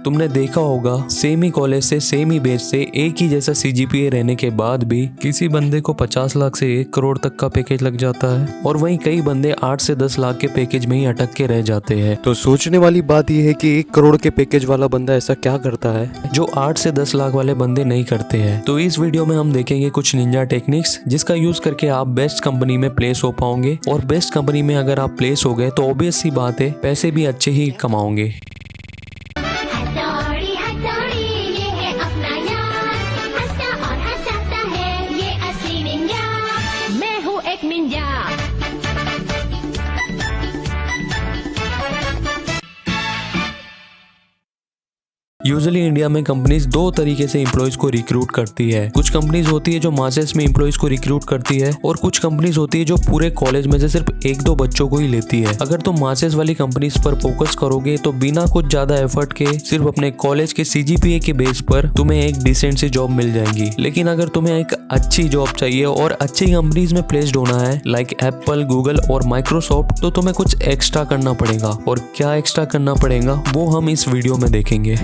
तुमने देखा होगा सेम ही कॉलेज से सेम ही बैच से एक ही जैसा CGPA रहने के बाद भी किसी बंदे को 50 लाख से 1 करोड़ तक का पैकेज लग जाता है और वहीं कई बंदे 8 से 10 लाख के पैकेज में ही अटक के रह जाते हैं। तो सोचने वाली बात यह है कि 1 करोड़ के पैकेज वाला बंदा ऐसा क्या करता है जो 8 से 10 लाख वाले बंदे नहीं करते हैं। तो इस वीडियो में हम देखेंगे कुछ निंजा टेक्निक्स जिसका यूज करके आप बेस्ट कंपनी में प्लेस हो पाओगे और बेस्ट कंपनी में अगर आप प्लेस हो गए तो ऑब्वियस सी बात है पैसे भी अच्छे ही कमाओगे। यूजुअली इंडिया में कंपनीज 2 तरीके से एम्प्लॉइज को रिक्रूट करती है। कुछ कंपनीज होती है जो मासेस में एम्प्लॉइज को रिक्रूट करती है और कुछ कंपनीज होती है जो पूरे कॉलेज में से सिर्फ 1-2 बच्चों को ही लेती है। अगर तुम मासेस वाली कंपनीज पर फोकस करोगे तो बिना कुछ ज्यादा एफर्ट के सिर्फ अपने कॉलेज के CGPA के बेस पर तुम्हें एक डिसेंट सी जॉब मिल जाएगी। लेकिन अगर तुम्हें एक अच्छी जॉब चाहिए और अच्छी कंपनीज में प्लेस्ड होना है लाइक एप्पल, गूगल और माइक्रोसॉफ्ट, तो तुम्हें कुछ एक्स्ट्रा करना पड़ेगा। और क्या एक्स्ट्रा करना पड़ेगा वो हम इस वीडियो में देखेंगे।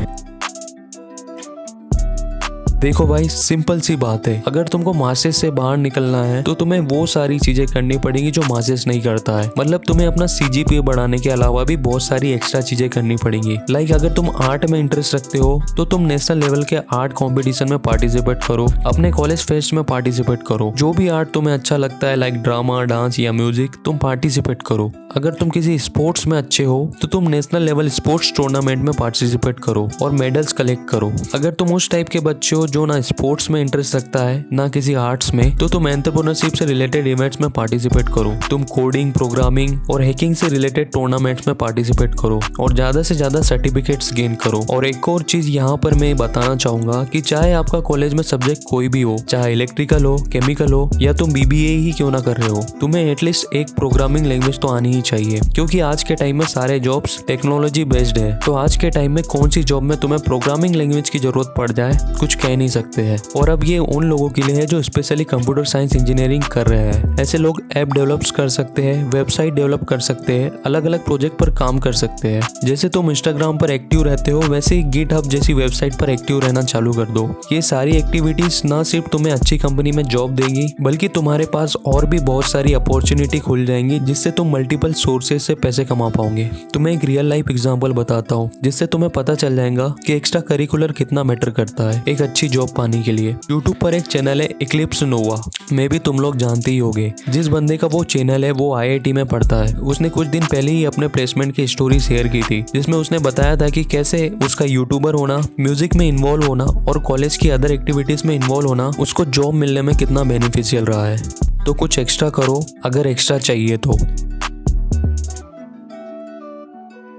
देखो भाई, सिंपल सी बात है, अगर तुमको मासेस से बाहर निकलना है तो तुम्हें वो सारी चीजें करनी पड़ेंगी जो मासेस नहीं करता है। मतलब तुम्हें अपना CGPA बढ़ाने के अलावा भी बहुत सारी एक्स्ट्रा चीजें करनी पड़ेंगी। लाइक अगर तुम आर्ट में इंटरेस्ट रखते हो तो तुम नेशनल लेवल के आर्ट कॉम्पिटिशन में पार्टिसिपेट करो, अपने कॉलेज फेस्ट में पार्टिसिपेट करो। जो भी आर्ट तुम्हें अच्छा लगता है लाइक ड्रामा, डांस या म्यूजिक, तुम पार्टिसिपेट करो। अगर तुम किसी स्पोर्ट्स में अच्छे हो तो तुम नेशनल लेवल स्पोर्ट्स टूर्नामेंट में पार्टिसिपेट करो और मेडल्स कलेक्ट करो। अगर तुम उस टाइप के बच्चे हो जो ना स्पोर्ट्स में इंटरेस्ट रखता है ना किसी आर्ट्स में, तो तुम एंटरप्रेन्योरशिप से रिलेटेड इवेंट्स में पार्टिसिपेट करो। तुम कोडिंग, प्रोग्रामिंग और हैकिंग से रिलेटेड टूर्नामेंट्स में पार्टिसिपेट करो और ज्यादा से ज्यादा सर्टिफिकेट्स गेन करो। और एक और चीज यहाँ पर मैं बताना चाहूंगा कि चाहे आपका कॉलेज में सब्जेक्ट कोई भी हो, चाहे इलेक्ट्रिकल हो, केमिकल हो या तुम BBA ही क्यों ना कर रहे हो, तुम्हें एटलीस्ट एक प्रोग्रामिंग लैंग्वेज तो आनी ही चाहिए। क्योंकि आज के टाइम में सारे जॉब्स टेक्नोलॉजी बेस्ड है, तो आज के टाइम में कौन सी जॉब में तुम्हें प्रोग्रामिंग लैंग्वेज की जरूरत पड़ जाए कुछ कह नहीं सकते हैं। और अब ये उन लोगों के लिए है जो स्पेशली कंप्यूटर साइंस इंजीनियरिंग कर रहे हैं। ऐसे लोग ऐप डेवलप कर सकते हैं, वेबसाइट डेवलप कर सकते हैं, अलग अलग प्रोजेक्ट पर काम कर सकते हैं। जैसे तुम इंस्टाग्राम पर एक्टिव रहते हो वैसे ही गिटहब जैसी वेबसाइट पर एक्टिव रहना चालू कर दो। ये सारी एक्टिविटीज ना सिर्फ तुम्हें अच्छी कंपनी में जॉब देंगी बल्कि तुम्हारे पास और भी बहुत सारी अपॉर्चुनिटी खुल जाएंगी जिससे तुम मल्टीपल सोर्सेज से पैसे कमा पाओगे। तुम्हें एक रियल लाइफ एग्जांपल बताता हूँ जिससे तुम्हें पता चल जाएगा कि एक्स्ट्रा करिकुलर कितना मैटर करता है एक अच्छी जॉब पाने के लिए। यूट्यूब पर एक चैनल है इक्लिप्स नोवा, मे भी तुम लोग जानते ही होगे। जिस बंदे का वो चैनल है वो IIT में पढ़ता है। उसने कुछ दिन पहले ही अपने प्लेसमेंट की स्टोरी शेयर की थी जिसमें उसने बताया था कि कैसे उसका यूट्यूबर होना, म्यूजिक में इन्वॉल्व होना और कॉलेज की अदर एक्टिविटीज में इन्वॉल्व होना उसको जॉब मिलने में कितना बेनिफिशियल रहा है। तो कुछ एक्स्ट्रा करो अगर एक्स्ट्रा चाहिए तो।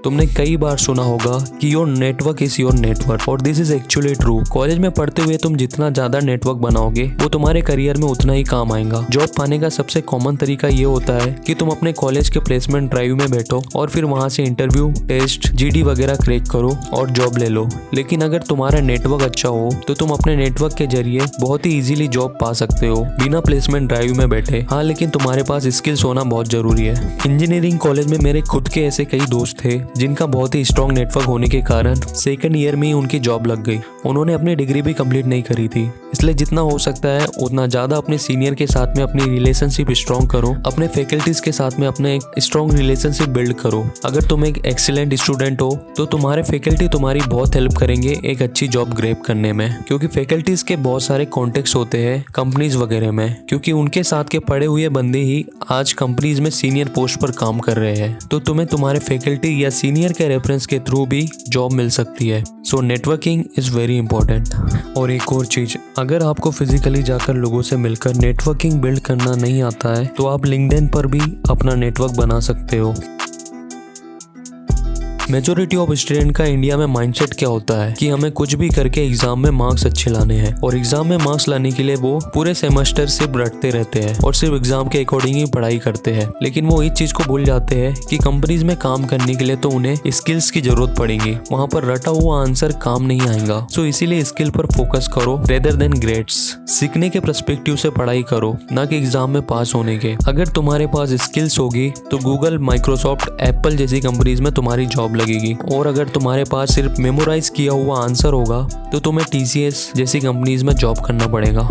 तुमने कई बार सुना होगा कि your network is your network और this is actually true. College में पढ़ते हुए तुम जितना ज्यादा नेटवर्क बनाओगे वो तुम्हारे करियर में उतना ही काम आएगा। जॉब पाने का सबसे कॉमन तरीका ये होता है कि तुम अपने कॉलेज के प्लेसमेंट ड्राइव में बैठो और फिर वहां से इंटरव्यू, टेस्ट, GD वगैरह क्रैक करो और जॉब ले लो। लेकिन अगर तुम्हारा नेटवर्क अच्छा हो तो तुम अपने नेटवर्क के जरिए बहुत ही इजीली जॉब पा सकते हो बिना प्लेसमेंट ड्राइव में बैठे। हाँ, लेकिन तुम्हारे पास स्किल्स होना बहुत जरूरी है। इंजीनियरिंग कॉलेज में मेरे खुद के ऐसे कई दोस्त थे जिनका बहुत ही स्ट्रॉन्ग नेटवर्क होने के कारण सेकंड ईयर में ही उनकी जॉब लग गई। उन्होंने अपनी डिग्री भी कंप्लीट नहीं करी थी। इसलिए जितना हो सकता है उतना ज्यादा अपने सीनियर के साथ में अपनी रिलेशनशिप स्ट्रॉन्ग करो, अपने फैकल्टीज के साथ में अपने एक स्ट्रॉन्ग रिलेशनशिप बिल्ड करो। अगर तुम एक एक्सीलेंट स्टूडेंट हो तो तुम्हारे फैकल्टी तुम्हारी बहुत हेल्प करेंगे एक अच्छी जॉब ग्रैब करने में, क्योंकि फैकल्टीज के बहुत सारे कॉन्टेक्ट्स होते हैं कंपनीज वगैरह में, क्योंकि उनके साथ के पढ़े हुए बंदे ही आज कंपनीज में सीनियर पोस्ट पर काम कर रहे हैं। तो तुम्हें तुम्हारे फैकल्टी या सीनियर के रेफरेंस के थ्रू भी जॉब मिल सकती है। सो नेटवर्किंग इज वेरी इंपॉर्टेंट। और एक और चीज, अगर आपको फिजिकली जाकर लोगों से मिलकर नेटवर्किंग बिल्ड करना नहीं आता है तो आप लिंक्डइन पर भी अपना नेटवर्क बना सकते हो। मेजोरिटी ऑफ स्टूडेंट का इंडिया में माइंडसेट क्या होता है कि हमें कुछ भी करके एग्जाम में मार्क्स अच्छे लाने हैं, और एग्जाम में मार्क्स लाने के लिए वो पूरे सेमेस्टर सिर्फ रटते रहते हैं और सिर्फ एग्जाम के अकॉर्डिंग ही पढ़ाई करते हैं। लेकिन वो इस चीज को भूल जाते हैं कि कंपनीज में काम करने के लिए तो उन्हें स्किल्स की जरूरत पड़ेगी, वहाँ पर रटा हुआ आंसर काम नहीं आएगा। सो इसीलिए स्किल पर फोकस करो रेदर देन ग्रेड्स। सीखने के पर्सपेक्टिव से पढ़ाई करो, ना कि एग्जाम में पास होने के। अगर तुम्हारे पास स्किल्स होगी तो गूगल, माइक्रोसॉफ्ट, एप्पल जैसी कंपनीज में तुम्हारी जॉब लगेगी। और अगर तुम्हारे पास सिर्फ मेमोराइज किया हुआ आंसर होगा तो तुम्हें TCS जैसी कंपनीज में जॉब करना पड़ेगा।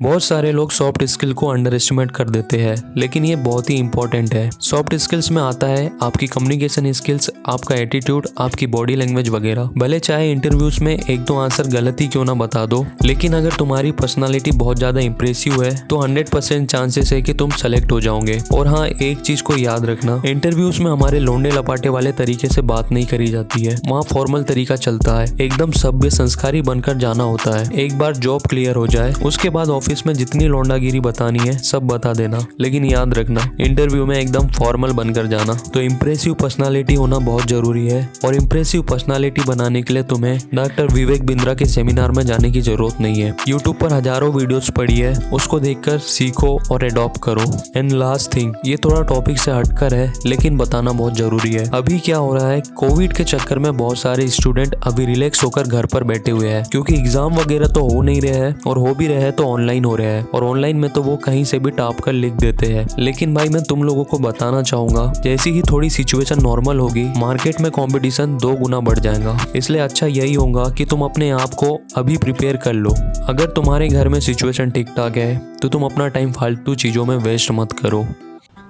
बहुत सारे लोग सॉफ्ट स्किल को अंडर एस्टिमेट कर देते हैं, लेकिन ये बहुत ही इंपॉर्टेंट है। सॉफ्ट स्किल्स में आता है आपकी कम्युनिकेशन स्किल्स, आपका एटीट्यूड, आपकी बॉडी लैंग्वेज वगैरह। भले चाहे इंटरव्यूज में एक दो आंसर गलत ही क्यों ना बता दो, लेकिन अगर तुम्हारी पर्सनालिटी बहुत ज्यादा इंप्रेसिव है तो 100% चांसेस है कि तुम सेलेक्ट हो जाओगे। और हाँ, एक चीज को याद रखना, इंटरव्यूज में हमारे लोंडे लपाटे वाले तरीके से बात नहीं करी जाती है। वहाँ फॉर्मल तरीका चलता है, एकदम सभ्य संस्कारी बनकर जाना होता है। एक बार जॉब क्लियर हो जाए उसके बाद ऑफिस में जितनी लौंडागिरी बतानी है सब बता देना, लेकिन याद रखना इंटरव्यू में एकदम फॉर्मल बनकर जाना। तो इम्प्रेसिव पर्सनालिटी होना बहुत जरूरी है, और इम्प्रेसिव पर्सनालिटी बनाने के लिए तुम्हें डॉक्टर विवेक बिंद्रा के सेमिनार में जाने की जरूरत नहीं है। यूट्यूब पर हजारों वीडियोस पड़ी है, उसको देखकर सीखो और एडॉप्ट करो। एंड लास्ट थिंग, ये थोड़ा टॉपिक से हटकर है लेकिन बताना बहुत जरूरी है। अभी क्या हो रहा है, कोविड के चक्कर में बहुत सारे स्टूडेंट अभी रिलैक्स होकर घर पर बैठे हुए हैं, क्योंकि एग्जाम वगैरह तो हो नहीं रहे हैं, और हो भी रहे हैं तो ऑनलाइन हो रहा है। और ऑनलाइन में तो वो कहीं से भी टाप कर लिख देते हैं। लेकिन भाई मैं तुम लोगों को बताना चाहूंगा, जैसी ही थोड़ी सिचुएशन नॉर्मल होगी, मार्केट में कंपटीशन 2 गुना बढ़ जाएगा। इसलिए अच्छा यही होगा कि तुम अपने आप को अभी प्रिपेयर कर लो। अगर तुम्हारे घर में सिचुएशन ठीक ठाक है तो तुम अपना टाइम फालतू चीजों में वेस्ट मत करो।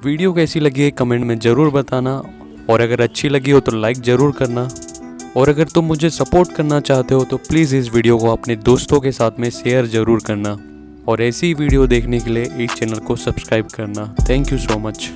वीडियो कैसी लगी है कमेंट में ज़रूर बताना, और अगर अच्छी लगी हो तो लाइक ज़रूर करना। और अगर तुम मुझे सपोर्ट करना चाहते हो तो प्लीज़ इस वीडियो को अपने दोस्तों के साथ में शेयर ज़रूर करना, और ऐसी वीडियो देखने के लिए इस चैनल को सब्सक्राइब करना। Thank you so much.